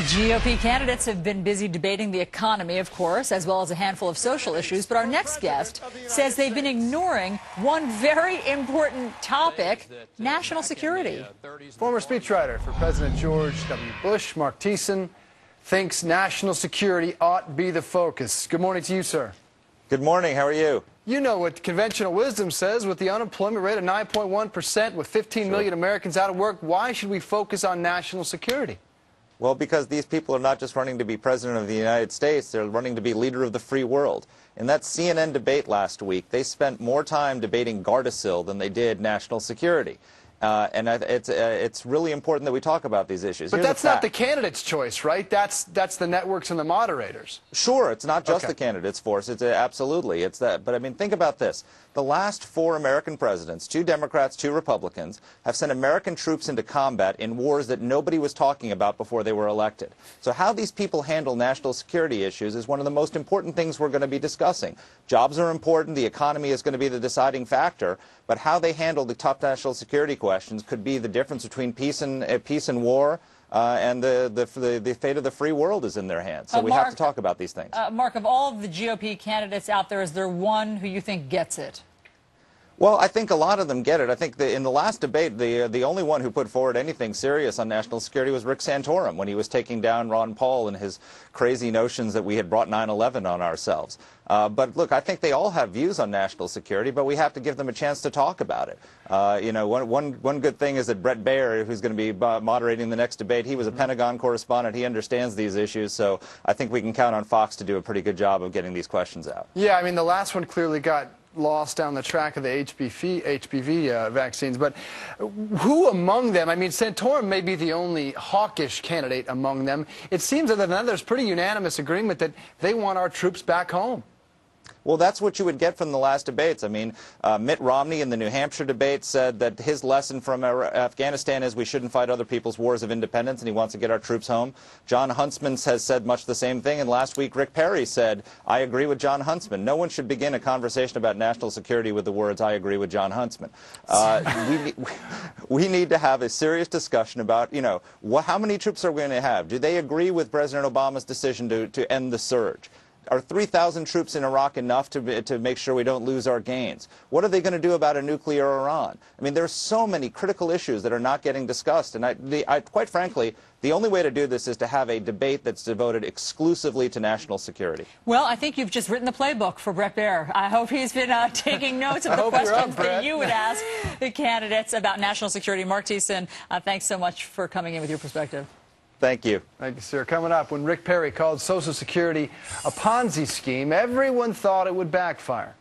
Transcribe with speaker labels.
Speaker 1: GOP candidates have been busy debating the economy, of course, as well as a handful of social issues. But our next guest says they've been ignoring one very important topic, national security.
Speaker 2: Former speechwriter for President George W. Bush, Mark Thiessen, thinks national security ought to be the focus. Good morning to you, sir.
Speaker 3: Good morning. How are you?
Speaker 2: You know what conventional wisdom says. With the unemployment rate of 9.1%, with 15 million Americans out of work, why should we focus on national security?
Speaker 3: Well, because these people are not just running to be president of the United States, they're running to be leader of the free world. In that CNN debate last week, they spent more time debating Gardasil than they did national security. It's really important that we talk about these issues.
Speaker 2: But that's not the candidate's choice, right? That's the networks and the moderators.
Speaker 3: Sure, it's not just the candidate's force. It's absolutely, it's that. But I mean, think about this. The last 4 American presidents, 2 Democrats, 2 Republicans, have sent American troops into combat in wars that nobody was talking about before they were elected. So how these people handle national security issues is one of the most important things we're going to be discussing. Jobs are important. The economy is going to be the deciding factor. But how they handle the tough national security questions could be the difference between peace and war. And the fate of the free world is in their hands. So we have to talk about these things.
Speaker 1: Mark, of all of the GOP candidates out there, is there one who you think gets it?
Speaker 3: Well, I think a lot of them get it. I think in the last debate, the only one who put forward anything serious on national security was Rick Santorum when he was taking down Ron Paul and his crazy notions that we had brought 9/11 on ourselves. But look, I think they all have views on national security, but we have to give them a chance to talk about it. You know, one good thing is that Brett Baer, who's going to be moderating the next debate, he was a Pentagon correspondent. He understands these issues, so I think we can count on Fox to do a pretty good job of getting these questions out.
Speaker 2: Yeah, I mean, the last one clearly got lost down the track of the HPV vaccines. But who among them? I mean, Santorum may be the only hawkish candidate among them. It seems that there's pretty unanimous agreement that they want our troops back home.
Speaker 3: Well, that's what you would get from the last debates. I mean, Mitt Romney in the New Hampshire debate said that his lesson from Afghanistan is we shouldn't fight other people's wars of independence, and he wants to get our troops home. John Huntsman has said much the same thing, and last week Rick Perry said, I agree with John Huntsman. No one should begin a conversation about national security with the words, I agree with John Huntsman. We need to have a serious discussion about, you know, how many troops are we going to have? Do they agree with President Obama's decision to end the surge? Are 3,000 troops in Iraq enough to make sure we don't lose our gains? What are they going to do about a nuclear Iran? I mean, there are so many critical issues that are not getting discussed. And quite frankly, the only way to do this is to have a debate that's devoted exclusively to national security.
Speaker 1: Well, I think you've just written the playbook for Brett Baer. I hope he's been taking notes of the questions that you would ask the candidates about national security. Mark Thiessen, thanks so much for coming in with your perspective.
Speaker 3: Thank you.
Speaker 2: Thank you, sir. Coming up, when Rick Perry called Social Security a Ponzi scheme, everyone thought it would backfire.